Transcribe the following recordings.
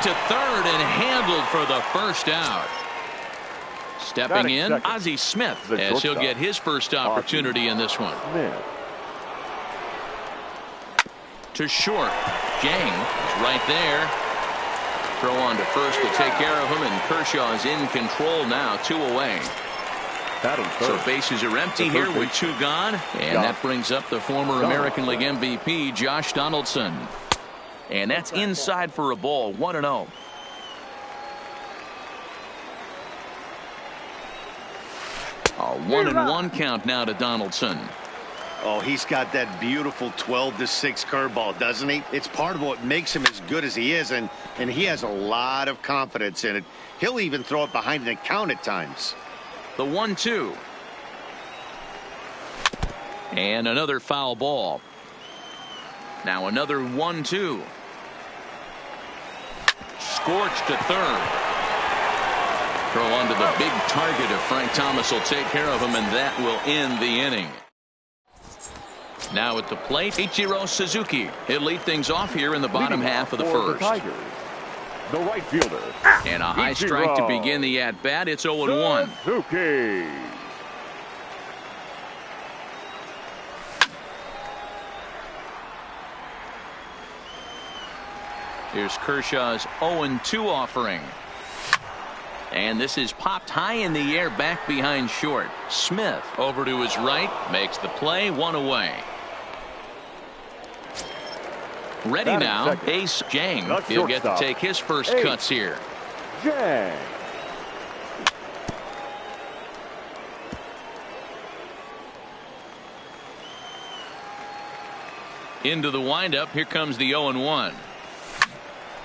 to third and handled for the first out. Stepping in, Ozzie Smith, as he'll get his first opportunity in this one. To short. Jang is right there. Throw on to first to take care of him, and Kershaw is in control now, 2 away. So bases are empty here with 2 gone, and that brings up the former American League MVP, Josh Donaldson. And that's inside for a ball, 1-0. A 1-1 count now to Donaldson. Oh, he's got that beautiful 12-6 curveball, doesn't he? It's part of what makes him as good as he is, and he has a lot of confidence in it. He'll even throw it behind an account at times. The 1-2. And another foul ball. Now another 1-2. Scorched to third. Throw onto the big target of Frank Thomas will take care of him, and that will end the inning. Now at the plate, Ichiro Suzuki. He'll lead things off here in the bottom half of the first. The right fielder. And a high strike to begin the at-bat. It's 0-1. Suzuki. Here's Kershaw's 0-2 offering. And this is popped high in the air back behind short. Smith over to his right, makes the play, 1 away. Ready now, Ace Jang. He'll get to take his first cuts here. Jang. Into the windup, here comes the 0-1.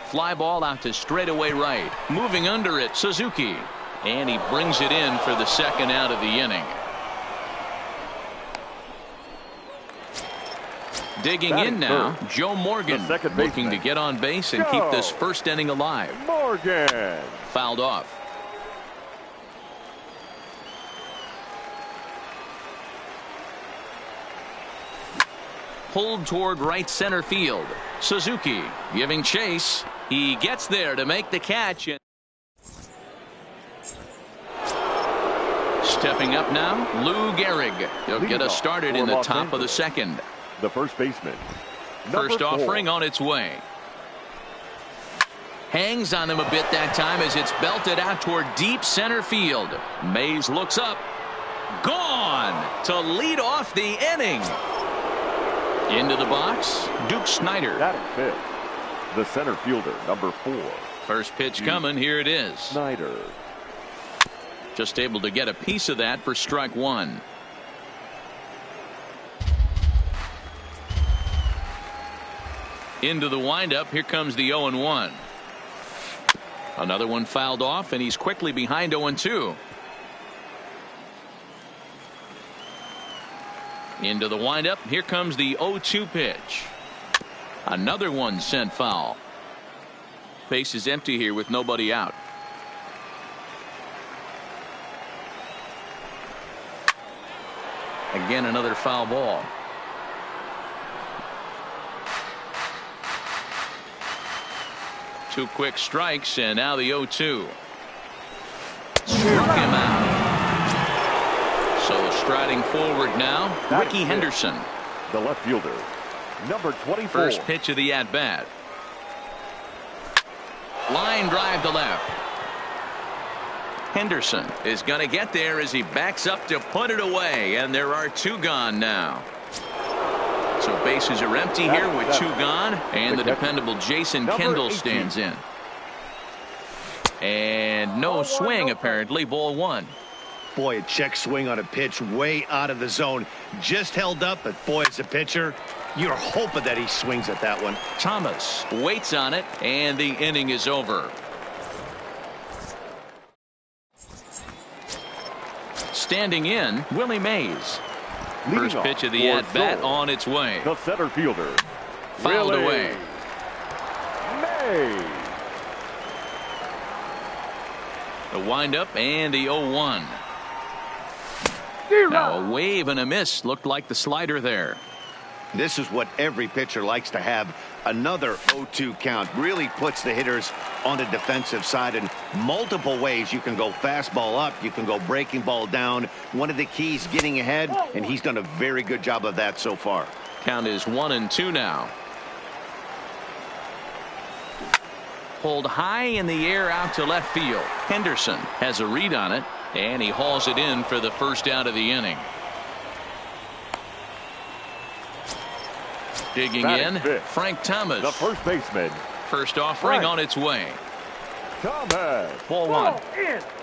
Fly ball out to straightaway right. Moving under it, Suzuki. And he brings it in for the second out of the inning. Digging in now, Joe Morgan, looking to get on base and keep this first inning alive. Morgan. Fouled off. Pulled toward right center field. Suzuki giving chase. He gets there to make the catch. Stepping up now, Lou Gehrig. He'll get us started in the top of the second. The first baseman. First offering on its way. Hangs on him a bit that time as it's belted out toward deep center field. Mays looks up. Gone to lead off the inning. Into the box, Duke Snider. Batting fifth, the center fielder, number 4. First pitch coming. Here it is. Snider. Just able to get a piece of that for strike 1. Into the windup. Here comes the 0-1. Another one fouled off, and he's quickly behind 0-2. Into the windup. Here comes the 0-2 pitch. Another one sent foul. Base is empty here with nobody out. Again, another foul ball. Two quick strikes, and now the 0-2. Struck him out. So striding forward now, Ricky Henderson. The left fielder, number 24. First pitch of the at-bat. Line drive to left. Henderson is going to get there as he backs up to put it away, and there are 2 gone now. So bases are empty here with 2 gone, and the dependable Jason Kendall stands in. And no swing, apparently. Ball 1. Boy, a check swing on a pitch way out of the zone. Just held up, but boy, as a pitcher, you're hoping that he swings at that one. Thomas waits on it, and the inning is over. Standing in, Willie Mays. First pitch of the at-bat on its way. The center fielder. Fouled away. Mays. The windup and the 0-1. Now a wave and a miss. Looked like the slider there. This is what every pitcher likes to have. Another 0-2 count really puts the hitters on the defensive side in multiple ways. You can go fastball up, you can go breaking ball down. One of the keys, getting ahead, and he's done a very good job of that so far. Count is 1-2 now. Pulled high in the air out to left field. Henderson has a read on it, and he hauls it in for the first out of the inning. Digging in, Frank Thomas, the first baseman. First offering on its way. Thomas. Ball one.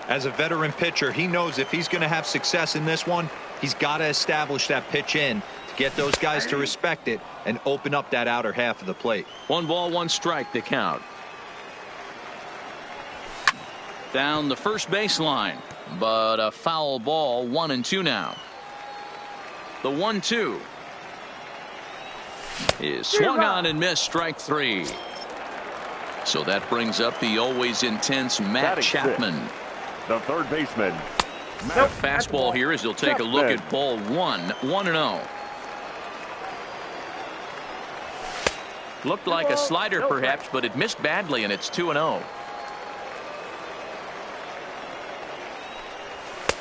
As a veteran pitcher, he knows if he's going to have success in this one, he's got to establish that pitch in to get those guys to respect it and open up that outer half of the plate. 1-1 strike the count. Down the first baseline, but a foul ball. 1-2 now. The 1-2 is swung on and missed. Strike three. So that brings up the always intense Matt Chapman. The third baseman. Fastball here as he'll take a look at ball one. 1-0. Looked like a slider perhaps, but it missed badly, and it's 2-0.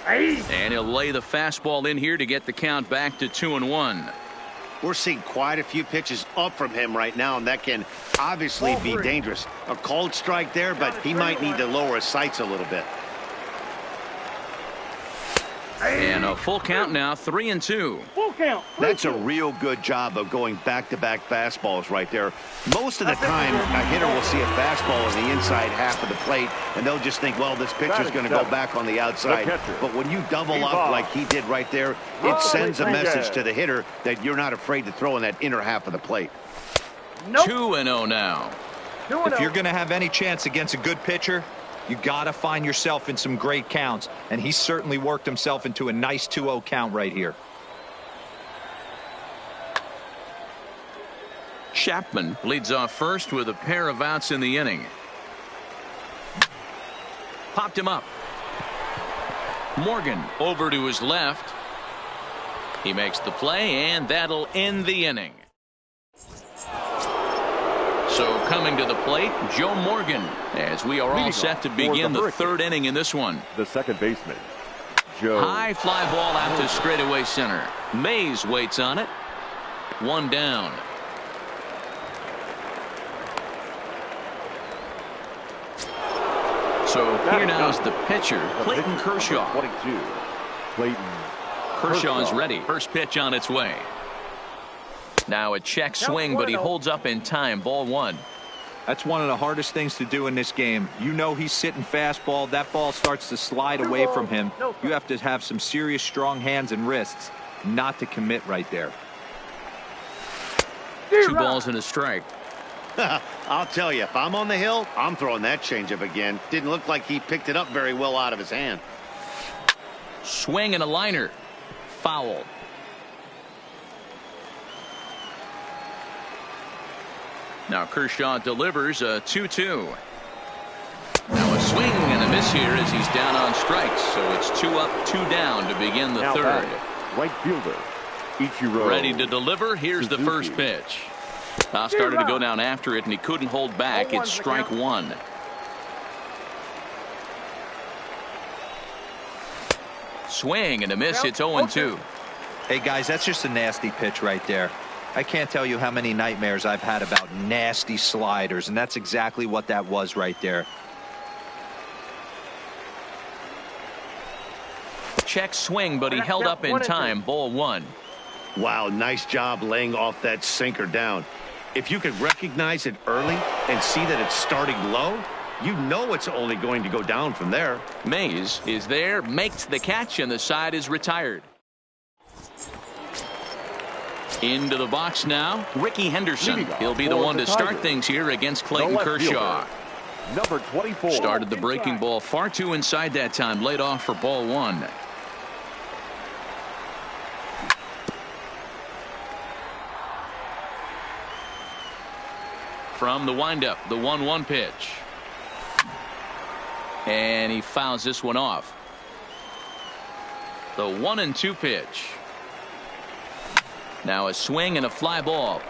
And he'll lay the fastball in here to get the count back to 2-1. We're seeing quite a few pitches up from him right now, and that can obviously be dangerous. A cold strike there, but he might need to lower his sights a little bit. And a full count now, 3-2. Full count. That's a real good job of going back-to-back fastballs right there. Most of the time, a hitter will see a fastball in the inside half of the plate, and they'll just think, well, this pitcher's going to go back on the outside. But when you double up like he did right there, it sends a message to the hitter that you're not afraid to throw in that inner half of the plate. 2-0 now. If you're going to have any chance against a good pitcher, you got to find yourself in some great counts, and he certainly worked himself into a nice 2-0 count right here. Chapman leads off first with a pair of outs in the inning. Popped him up. Morgan over to his left. He makes the play, and that'll end the inning. So coming to the plate, Joe Morgan, as we are all set to begin the third inning in this one. The second baseman, Joe. High fly ball out to straightaway center. Mays waits on it. One down. So here now is the pitcher, Clayton Kershaw. 22. Clayton Kershaw is ready. First pitch on its way. Now a check swing, but he holds up in time. Ball one. That's one of the hardest things to do in this game. You know he's sitting fastball. That ball starts to slide away from him. You have to have some serious strong hands and wrists not to commit right there. 2 balls and a strike. I'll tell you, if I'm on the hill, I'm throwing that changeup again. Didn't look like he picked it up very well out of his hand. Swing and a liner. Foul. Now Kershaw delivers a 2-2. Now a swing and a miss here as he's down on strikes. So it's 2 up, 2 down to begin the third. Right fielder, Ichiro. Ready to deliver. Here's the first pitch. Started to go down after it, and he couldn't hold back. It's strike one. Swing and a miss. It's 0-2. Hey, guys, that's just a nasty pitch right there. I can't tell you how many nightmares I've had about nasty sliders, and that's exactly what that was right there. Check swing, but he held up in time. Ball one. Wow, nice job laying off that sinker down. If you can recognize it early and see that it's starting low, you know it's only going to go down from there. Mays is there, makes the catch, and the side is retired. Into the box now, Ricky Henderson. He'll be the one to start things here against Clayton Kershaw. Number 24. Started the breaking ball far too inside that time. Laid off for ball one. From the windup, the 1-1 pitch. And he fouls this one off. The 1-2 pitch. Now a swing and a fly ball.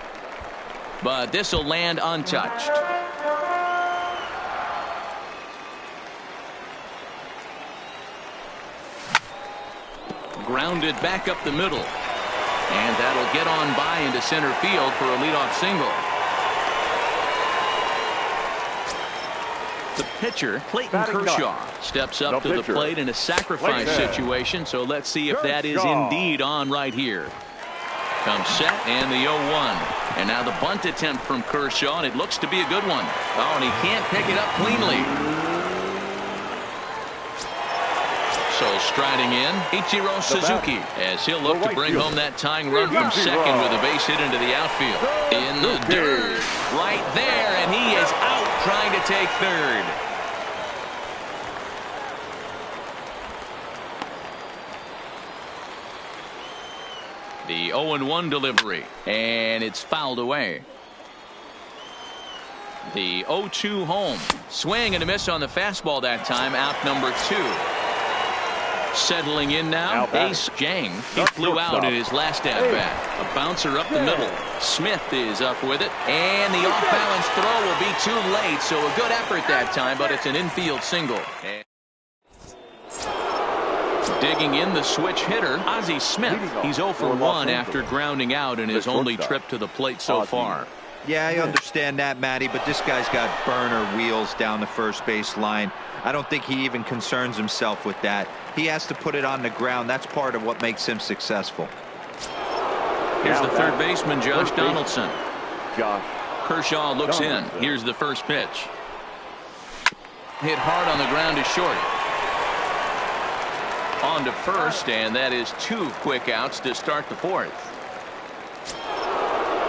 but this will land untouched. Grounded back up the middle. And that'll get on by into center field for a leadoff single. The pitcher, Clayton Kershaw, steps up to the plate in a sacrifice situation, so let's see if that is indeed on right here. Comes set, and the 0-1. And now the bunt attempt from Kershaw, and it looks to be a good one. Oh, and he can't pick it up cleanly. So striding in, Ichiro Suzuki, as he'll look to bring home that tying run from second with a base hit into the outfield. In the dirt, right there, and he is out trying to take third. The 0-1 delivery, and it's fouled away. The 0-2 home. Swing and a miss on the fastball that time, out number 2. Settling in now, Ace Jang. He flew out in his last at-bat. A bouncer up the middle. Smith is up with it, and the off-balance throw will be too late, so a good effort that time, but it's an infield single. Digging in the switch hitter, Ozzie Smith. He's 0 for 1 after grounding out in his only trip to the plate so far. Yeah, I understand that, Matty, but this guy's got burner wheels down the first base line. I don't think he even concerns himself with that. He has to put it on the ground. That's part of what makes him successful. Here's the third baseman, Josh Donaldson. Kershaw looks in. Here's the first pitch. Hit hard on the ground to short. On to first, and that is 2 quick outs to start the 4th.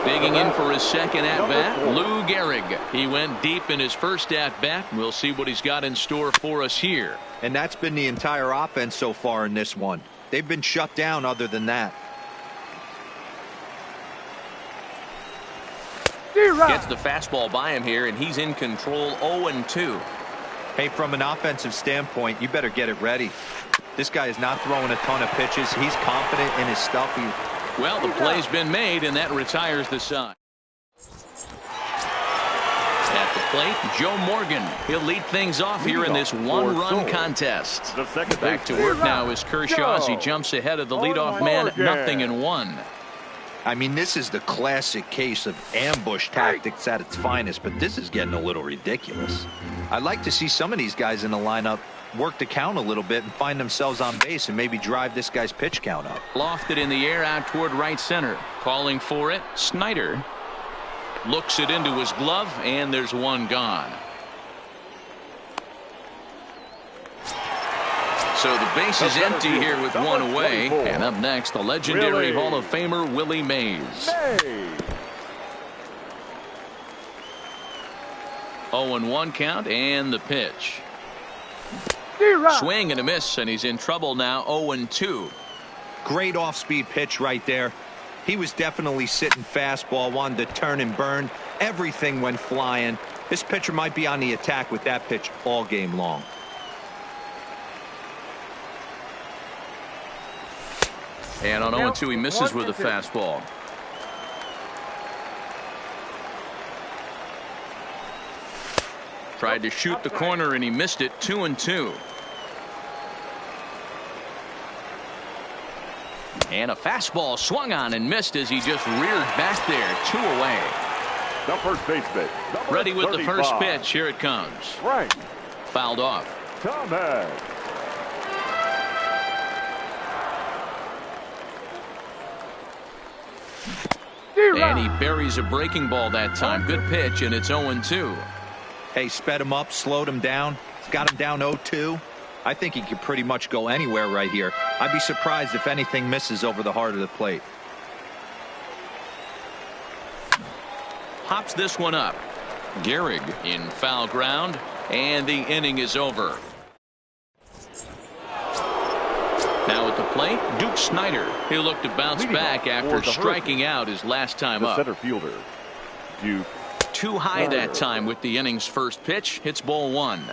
Digging in for his second at-bat, Lou Gehrig. He went deep in his first at-bat. We'll see what he's got in store for us here. And that's been the entire offense so far in this one. They've been shut down other than that. Gets the fastball by him here, and he's in control 0-2. Hey, from an offensive standpoint, you better get it ready. This guy is not throwing a ton of pitches. He's confident in his stuff. Well, the play's been made, and that retires the side. At the plate, Joe Morgan. He'll lead things off here in this one-run contest. Back to work now is Kershaw as he jumps ahead of the leadoff man, 0-1. I mean, this is the classic case of ambush tactics at its finest, but this is getting a little ridiculous. I'd like to see some of these guys in the lineup work the count a little bit and find themselves on base and maybe drive this guy's pitch count up. Lofted in the air out toward right center. Calling for it, Snyder. Looks it into his glove, and there's one gone. So the base is empty here with one away. And up next, the legendary Hall of Famer Willie Mays. 0-1 count, and the pitch. Swing and a miss, and he's in trouble now. 0-2. Great off-speed pitch right there. He was definitely sitting fastball, wanted to turn and burn. Everything went flying. This pitcher might be on the attack with that pitch all game long. And on 0-2, he misses with a fastball. Tried to shoot the corner, and he missed it. 2-2. And a fastball swung on and missed as he just reared back there. 2 away. The first baseman. Ready with the first pitch. Here it comes. Right. Fouled off. Thomas. And he buries a breaking ball that time. Good pitch, and it's 0-2. Hey, sped him up, slowed him down. It's got him down 0-2. I think he could pretty much go anywhere right here. I'd be surprised if anything misses over the heart of the plate. Pops this one up. Gehrig in foul ground, and the inning is over. Now at the plate, Duke Snyder. He'll look to bounce back after striking out his last time up. Center fielder, Duke. Too high that time with the inning's first pitch. Hits ball 1.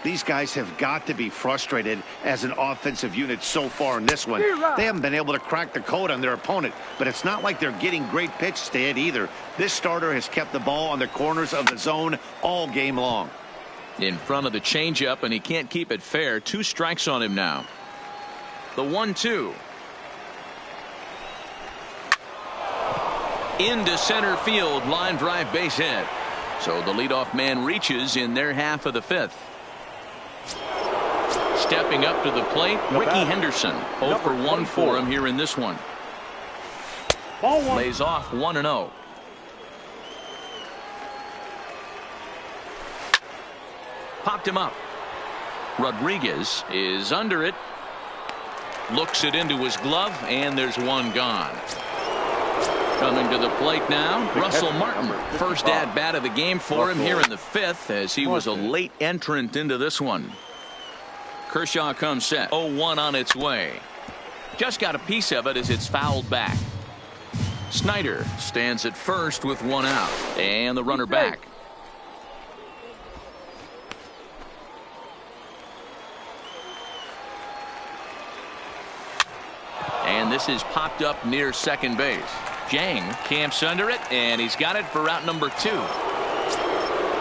These guys have got to be frustrated as an offensive unit so far in this one. They haven't been able to crack the code on their opponent, but it's not like they're getting great pitches to hit either. This starter has kept the ball on the corners of the zone all game long. In front of the changeup, and he can't keep it fair. 2 strikes on him now. The 1-2. Into center field, line drive, base hit. So the leadoff man reaches in their half of the 5th. Stepping up to the plate, Ricky Henderson. 0 for 1 for him here in this one. Lays off 1-0. Popped him up. Rodriguez is under it. Looks it into his glove, and there's one gone. Coming to the plate now, Russell Martin. First at-bat of the game for him here in the 5th, as he was a late entrant into this one. Kershaw comes set. 0-1 on its way. Just got a piece of it as it's fouled back. Snyder stands at first with 1 out, and the runner back. And this is popped up near second base. Jang camps under it, and he's got it for out number 2.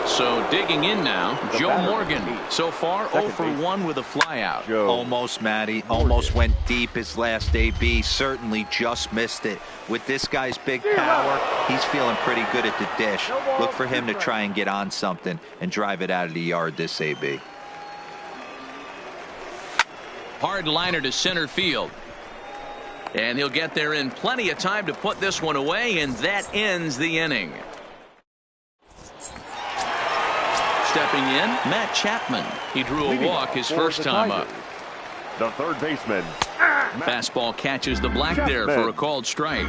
So digging in now, Joe Morgan. So far 0 for 1 with a flyout. Almost, Matty. Almost went deep his last AB. Certainly just missed it. With this guy's big power, he's feeling pretty good at the dish. Look for him to try and get on something and drive it out of the yard this AB. Hard liner to center field. And he'll get there in plenty of time to put this one away, and that ends the inning. Stepping in, Matt Chapman. He drew a walk his first time up. The third baseman. Fastball catches the black there for a called strike.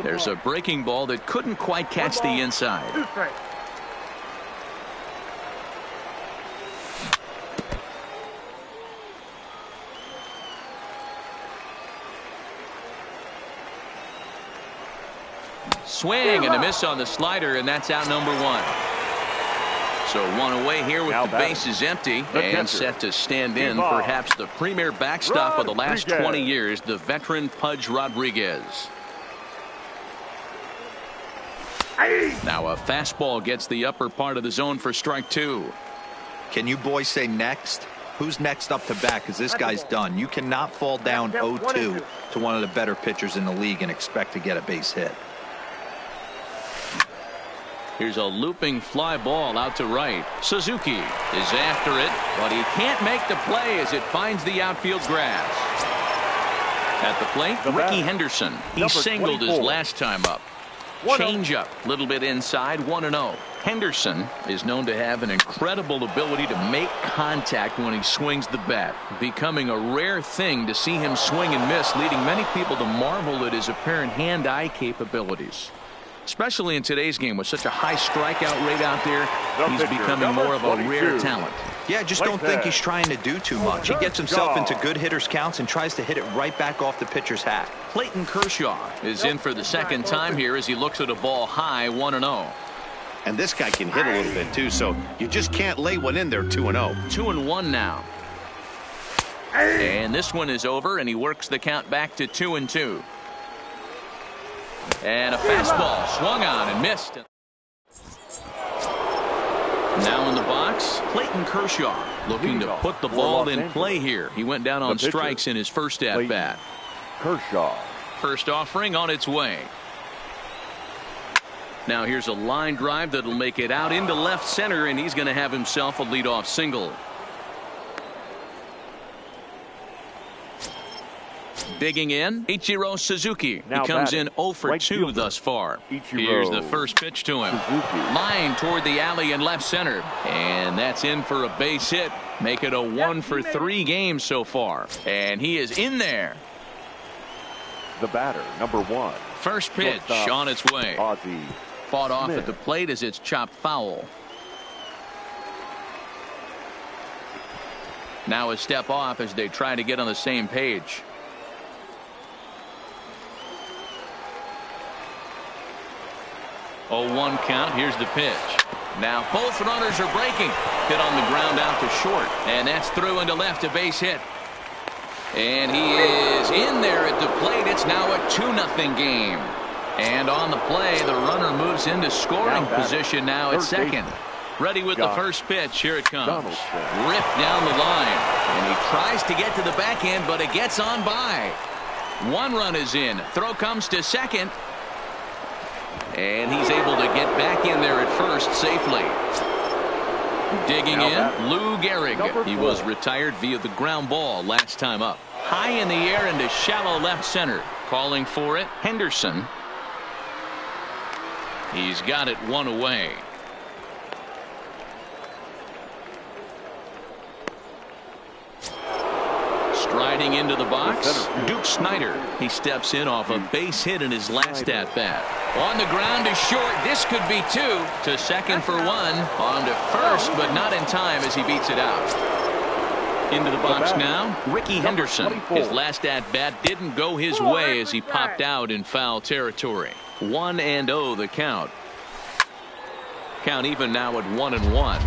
There's a breaking ball that couldn't quite catch the inside. Swing and a miss on the slider, and that's out number 1. So 1 away here with the bases empty and set to stand in perhaps the premier backstop of the last 20 years, the veteran Pudge Rodriguez. Now a fastball gets the upper part of the zone for strike 2. Can you boys say next? Who's next up to bat? Because this guy's done. You cannot fall down 0-2 to one of the better pitchers in the league and expect to get a base hit. Here's a looping fly ball out to right. Suzuki is after it, but he can't make the play as it finds the outfield grass. At the plate, Ricky Henderson. He singled his last time up. Change up, little bit inside, 1-0. Henderson is known to have an incredible ability to make contact when he swings the bat, becoming a rare thing to see him swing and miss, leading many people to marvel at his apparent hand-eye capabilities. Especially in today's game with such a high strikeout rate out there, he's becoming more of a rare talent. Yeah, just don't think he's trying to do too much. He gets himself into good hitters' counts and tries to hit it right back off the pitcher's hat. Clayton Kershaw is in for the second time here as he looks at a ball high, 1-0. And this guy can hit a little bit too, so you just can't lay one in there 2-0. 2-1 now. And this one is over, and he works the count back to 2-2. And a fastball swung on and missed. Now in the box, Clayton Kershaw looking to put the ball in play here. He went down on strikes in his first at-bat. Kershaw. First offering on its way. Now here's a line drive that'll make it out into left center, and he's going to have himself a leadoff single. Digging in, Ichiro Suzuki. He comes in 0 for 2 thus far. Here's the first pitch to him. Line toward the alley in left center. And that's in for a base hit. Make it a 1 for 3 games so far. And he is in there. The batter, number 1. First pitch on its way. Fought off at the plate as it's chopped foul. Now a step off as they try to get on the same page. Oh, 1 count. Here's the pitch. Now both runners are breaking. Hit on the ground out to short. And that's through into left, a base hit. And he is in there at the plate. It's now a 2-0 game. And on the play, the runner moves into scoring position now at second. Ready with the first pitch. Here it comes. Ripped down the line. And he tries to get to the backhand, but it gets on by. 1 run is in. Throw comes to second. And he's able to get back in there at first safely. Digging in, Lou Gehrig. He was retired via the ground ball last time up. High in the air into shallow left center. Calling for it, Henderson. He's got it 1 away. Striding into the box, Duke Snider. He steps in off a base hit in his last at-bat. On the ground to short. This could be 2. To second for 1. On to first, but not in time as he beats it out. Into the box now, Ricky Henderson. His last at-bat didn't go his way as he popped out in foul territory. 1-0 the count. Count even now at 1-1.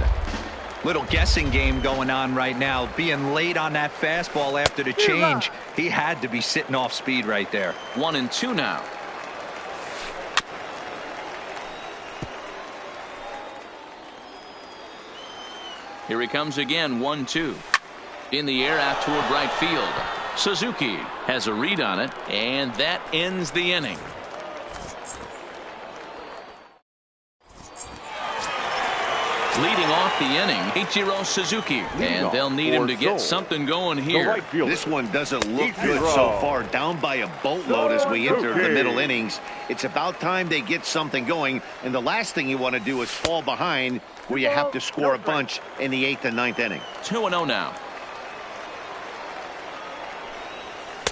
Little guessing game going on right now. Being late on that fastball after the change. He had to be sitting off speed right there. 1-2 now. Here he comes again. 1-2. In the air out toward right field. Suzuki has a read on it, and that ends the inning. Leading off the inning, Ichiro Suzuki, and they'll need him to get something going here. This one doesn't look good so far, down by a boatload as we enter the middle innings. It's about time they get something going, and the last thing you want to do is fall behind where you have to score a bunch in the 8th and 9th inning. 2-0 now.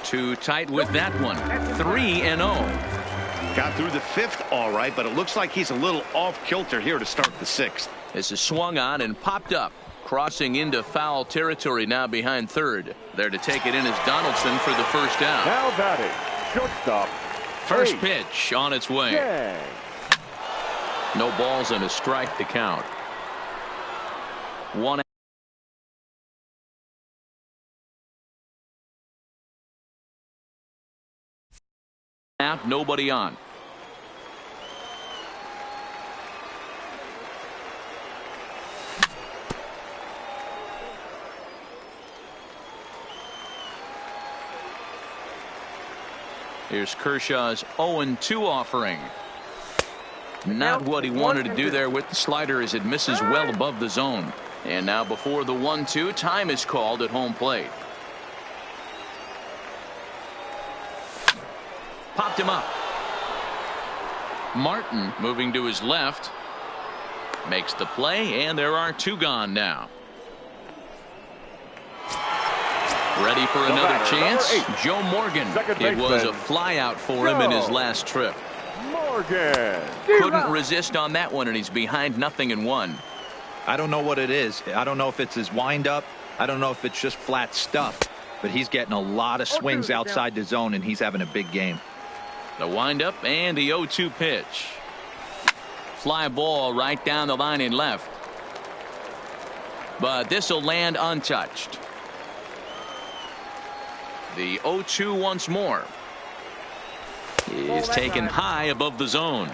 Too tight with that one. 3-0. Got through the 5th all right, but it looks like he's a little off kilter here to start the 6th. This is swung on and popped up. Crossing into foul territory now behind third. There to take it in is Donaldson for the first out. Now batting, shortstop. First pitch on its way. Yang. No balls and a strike to count. 1 out, nobody on. Here's Kershaw's 0-2 offering. Not what he wanted to do there with the slider as it misses well above the zone. And now before the 1-2, time is called at home plate. Popped him up. Martin moving to his left. Makes the play, and there are 2 gone now. Ready for another chance. Joe Morgan. It was a fly out for him in his last trip. Morgan. Couldn't resist on that one, and he's behind 0-1. I don't know what it is. I don't know if it's his windup. I don't know if it's just flat stuff. But he's getting a lot of swings outside the zone, and he's having a big game. The windup and the 0-2 pitch. Fly ball right down the line in left. But this will land untouched. The 0-2 once more is taken high above the zone.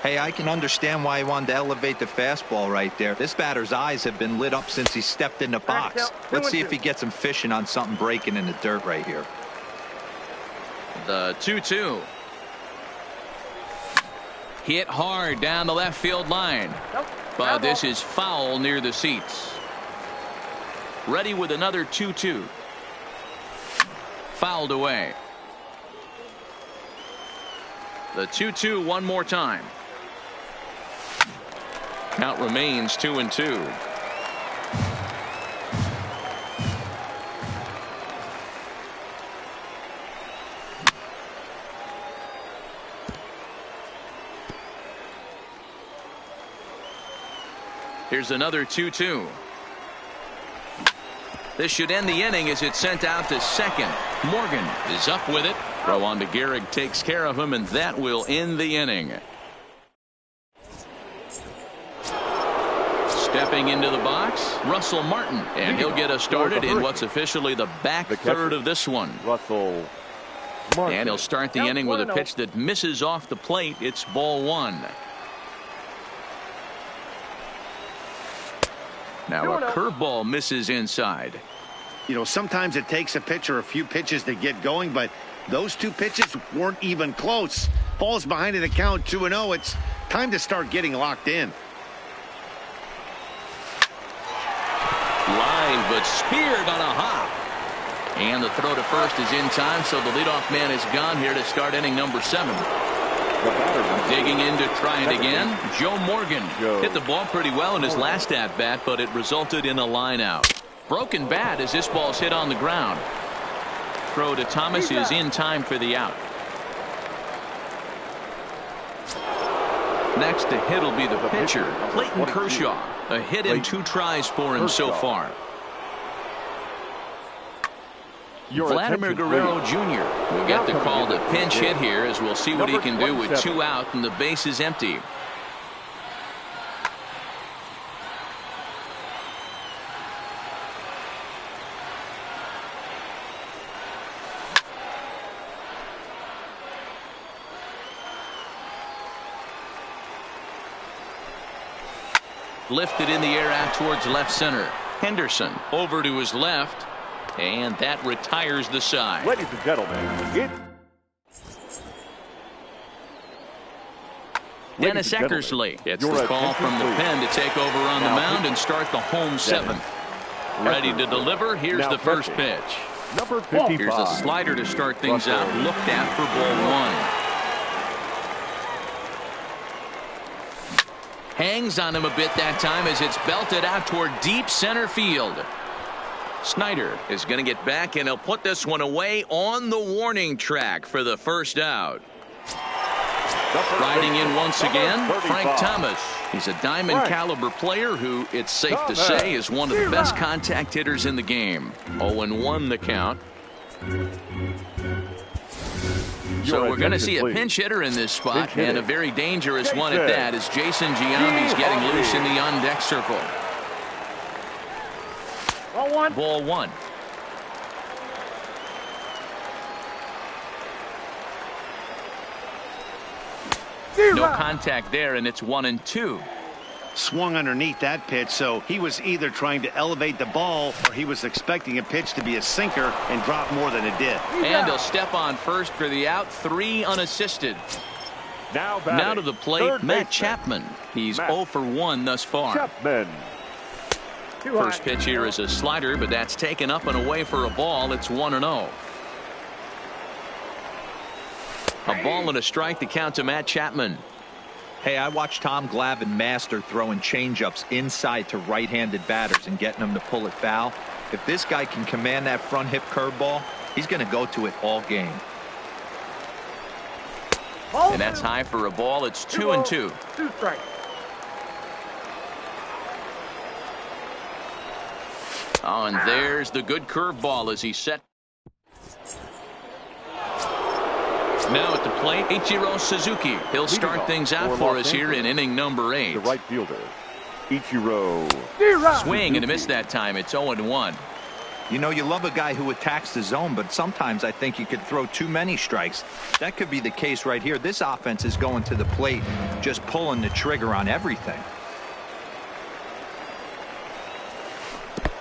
Hey, I can understand why he wanted to elevate the fastball right there. This batter's eyes have been lit up since he stepped in the box. Let's see if he gets him fishing on something breaking in the dirt right here. The 2-2. Hit hard down the left field line. But this is foul near the seats. Ready with another 2-2. Fouled away. The 2-2 one more time. Count remains 2-2. Here's another 2-2. This should end the inning as it's sent out to second. Morgan is up with it. Throw on to Gehrig takes care of him, and that will end the inning. Stepping into the box, Russell Martin, and he'll get us started in what's officially the back third of this one. Russell Martin. And he'll start the inning with a pitch that misses off the plate. It's ball one. Now a curveball misses inside. You know, sometimes it takes a pitcher a few pitches to get going, but those two pitches weren't even close. Falls behind in the count 2-0. It's time to start getting locked in. Line, but speared on a hop. And the throw to first is in time, so the leadoff man is gone here to start inning number 7. Digging in to try it again, Joe Morgan. Hit the ball pretty well in his last at-bat, but it resulted in a line out. Broken bat as this ball's hit on the ground. Throw to Thomas is in time for the out. Next to hit will be the pitcher, Clayton Kershaw. A hit and 2 tries for him so far. Vladimir Guerrero Jr. will get the call to pinch hit here, as we'll see what he can do with 2 out and the base is empty. Lifted in the air out towards left center. Henderson over to his left, and that retires the side. Ladies and gentlemen, Dennis Eckersley gets the call from the pen to take over on the mound and start the home 7th. Ready to deliver. Here's the first pitch. Number 55. Here's a slider to start things out. Looked at for ball 1. Hangs on him a bit that time as it's belted out toward deep center field. Snyder is going to get back, and he'll put this one away on the warning track for the first out. Riding in once again, Frank Thomas. He's a diamond caliber player who, it's safe to say, is one of the best contact hitters in the game. 0-1 the count. So we're going to see a pinch hitter in this spot, and a very dangerous one at that, as Jason Giambi's getting loose in the on-deck circle. Ball 1. No contact there, and it's 1-2. Swung underneath that pitch, so he was either trying to elevate the ball or he was expecting a pitch to be a sinker and drop more than it did. And he'll step on first for the out. 3 unassisted. Now to the plate, Matt Chapman. He's 0 for 1 thus far. Chapman. First pitch here is a slider, but that's taken up and away for a ball. It's 1-0. A ball and a strike to count to Matt Chapman. Hey, I watched Tom Glavine master throwing changeups inside to right-handed batters and getting them to pull it foul. If this guy can command that front hip curveball, he's going to go to it all game. And that's high for a ball. It's 2-2. 2 strikes. Oh, and there's the good curveball as he's set. Now at the plate, Ichiro Suzuki. He'll start things out for us here in inning number 8. The right fielder, Ichiro. Swing and a miss that time. It's 0-1. You know, you love a guy who attacks the zone, but sometimes I think you could throw too many strikes. That could be the case right here. This offense is going to the plate, just pulling the trigger on everything.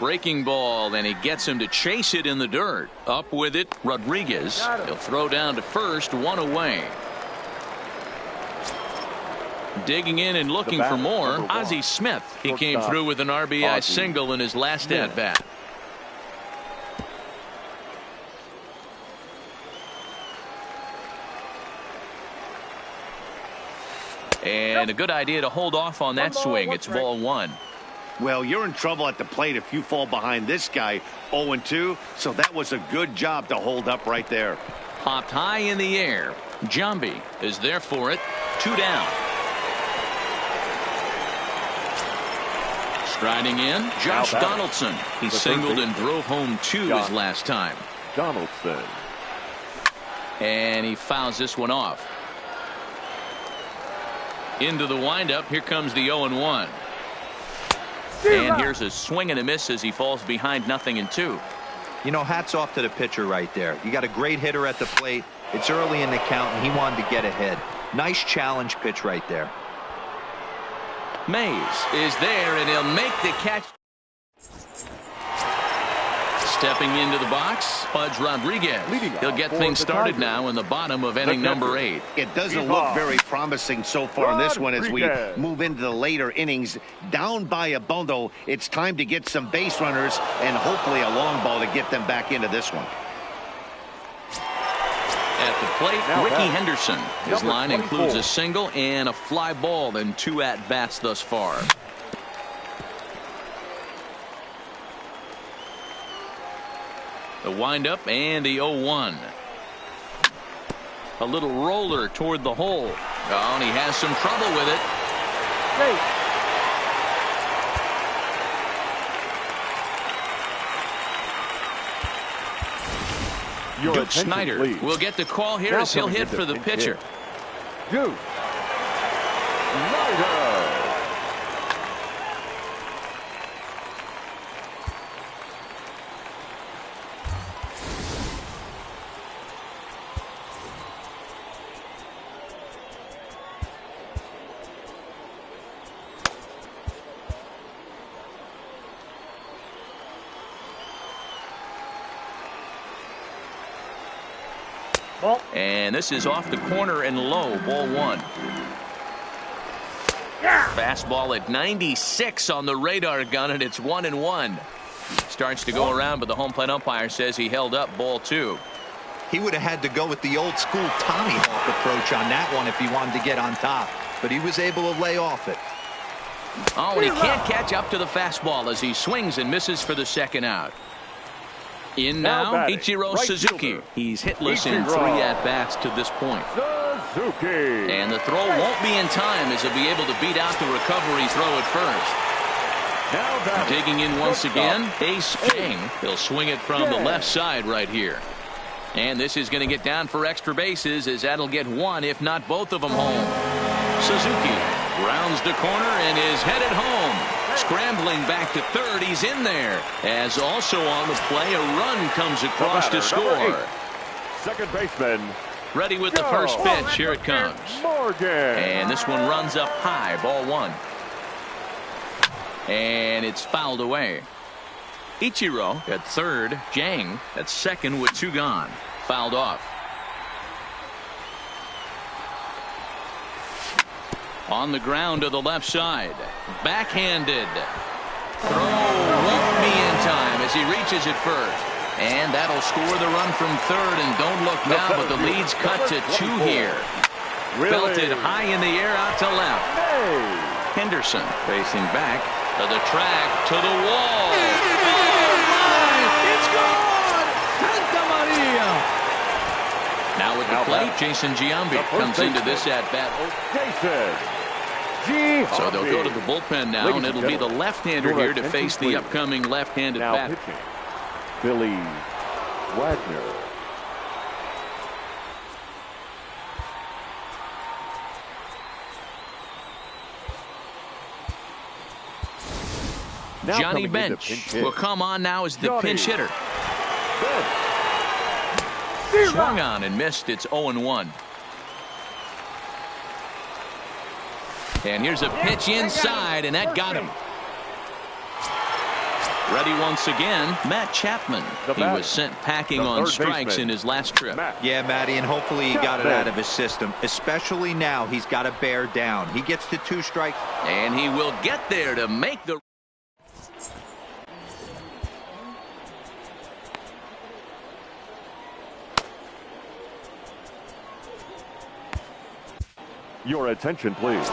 Breaking ball, and he gets him to chase it in the dirt. Up with it, Rodriguez. He'll throw down to first, 1 away. Digging in and looking for more, Ozzie Smith. He came through with an RBI single in his last at-bat. And a good idea to hold off on that swing. It's ball 1. Well, you're in trouble at the plate if you fall behind this guy. 0-2, so that was a good job to hold up right there. Popped high in the air. Giambi is there for it. 2 down. Striding in, Josh Donaldson. He singled and drove home 2 his last time. Donaldson. And he fouls this one off. Into the windup. Here comes the 0-1. And here's a swing and a miss as he falls behind 0-2. You know, hats off to the pitcher right there. You got a great hitter at the plate. It's early in the count, and he wanted to get ahead. Nice challenge pitch right there. Mays is there, and he'll make the catch. Stepping into the box, Pudge Rodriguez. He'll get things started now in the bottom of inning number 8. It doesn't look very promising so far in this one as we move into the later innings. Down by a bundle, it's time to get some base runners and hopefully a long ball to get them back into this one. At the plate, Ricky Henderson. His line includes a single and a fly ball and 2 at-bats thus far. The windup and the 0-1. A little roller toward the hole. Oh, and he has some trouble with it. Duke Snyder will get the call here as he'll hit for the pitcher. Duke Snyder. And this is off the corner and low, ball 1. Fastball at 96 on the radar gun, and it's 1-1. Starts to go around, but the home plate umpire says he held up, ball 2. He would have had to go with the old school Tommy Hawk approach on that one if he wanted to get on top, but he was able to lay off it. Oh, and he can't catch up to the fastball as he swings and misses for the second out. In now, Ichiro Suzuki. He's hitless in 3 at-bats to this point. Suzuki. And the throw won't be in time as he'll be able to beat out the recovery throw at first. Digging in once again, Ace King. He'll swing it from the left side right here. And this is going to get down for extra bases as that'll get 1, if not both of them home. Suzuki rounds the corner and is headed home. Scrambling back to third, he's in there. As also on the play, a run comes across to score. Second baseman. Ready with the first pitch. Here it comes. Morgan. And this one runs up high, ball 1. And it's fouled away. Ichiro at third, Jang at second with 2 gone. Fouled off. On the ground to the left side. Backhanded. Throw won't be in time as he reaches it first. And that'll score the run from third. And don't look now, but the lead's cut to 2 here. Belted high in the air out to left. Henderson facing back to the track to the wall. Oh, my! It's gone! Santa Maria! Now at the plate, Jason Giambi comes into this at-bat. So they'll go to the bullpen now, and it'll be the left-hander here to face the upcoming left-handed batter. Billy Wagner. Johnny Bench will come on now as the pinch hitter. Swung on and missed. It's 0-1. And here's a pitch inside, and that got him. Ready once again, Matt Chapman. He was sent packing on strikes in his last trip. Yeah, Matty, and hopefully he got it out of his system. Especially now, he's got to bear down. He gets to 2 strikes. And he will get there to make the... Your attention, please.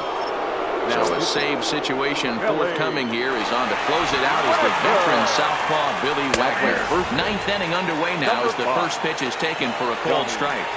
So a save situation forthcoming here is on to close it out as the veteran southpaw Billy Wagner. 9th inning underway now as the first pitch is taken for a cold strike.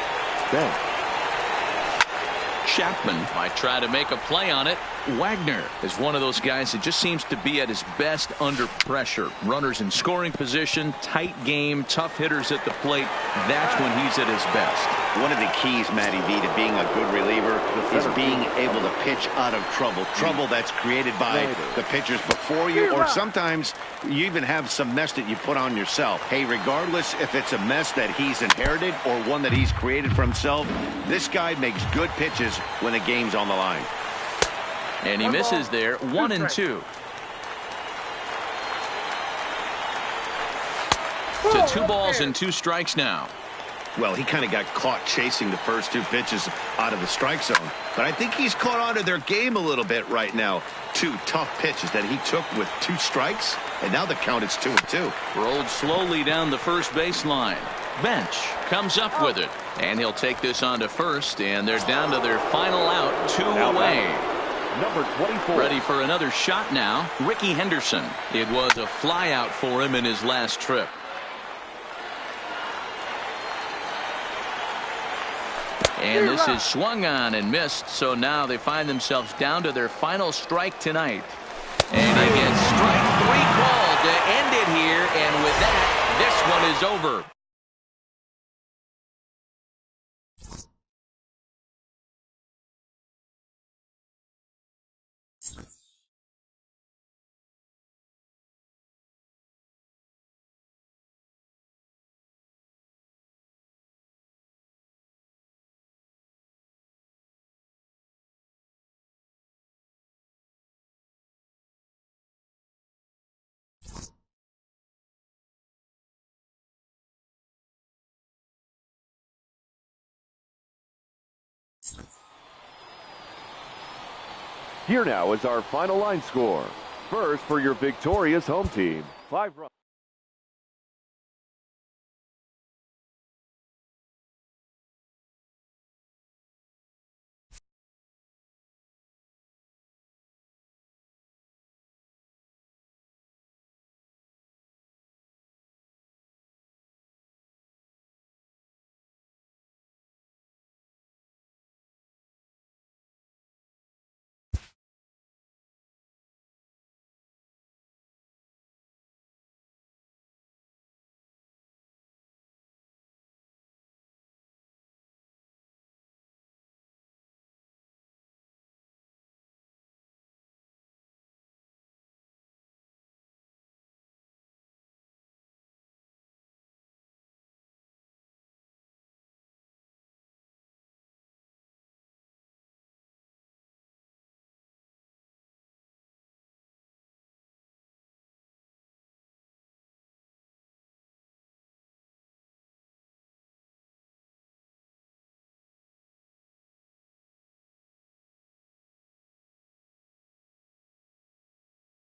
Chapman might try to make a play on it. Wagner is one of those guys that just seems to be at his best under pressure. Runners in scoring position, tight game, tough hitters at the plate. That's when he's at his best. One of the keys, Matty V, to being a good reliever is being able to pitch out of trouble. Trouble that's created by the pitchers before you, or sometimes you even have some mess that you put on yourself. Hey, regardless if it's a mess that he's inherited or one that he's created for himself, this guy makes good pitches when the game's on the line. And he misses there, 1-2. To 2 balls and 2 strikes now. Well, he kind of got caught chasing the first 2 pitches out of the strike zone. But I think he's caught on to their game a little bit right now. 2 tough pitches that he took with 2 strikes, and now the count is 2-2. Rolled slowly down the first baseline. Bench comes up with it, and he'll take this on to first, and they're down to their final out, 2 away. Number 24. Ready for another shot now, Ricky Henderson. It was a fly out for him in his last trip. And this is swung on and missed, so now they find themselves down to their final strike tonight. And he gets strike 3 called to end it here, and with that, this one is over. Here now is our final line score. First, for your victorious home team, 5 runs.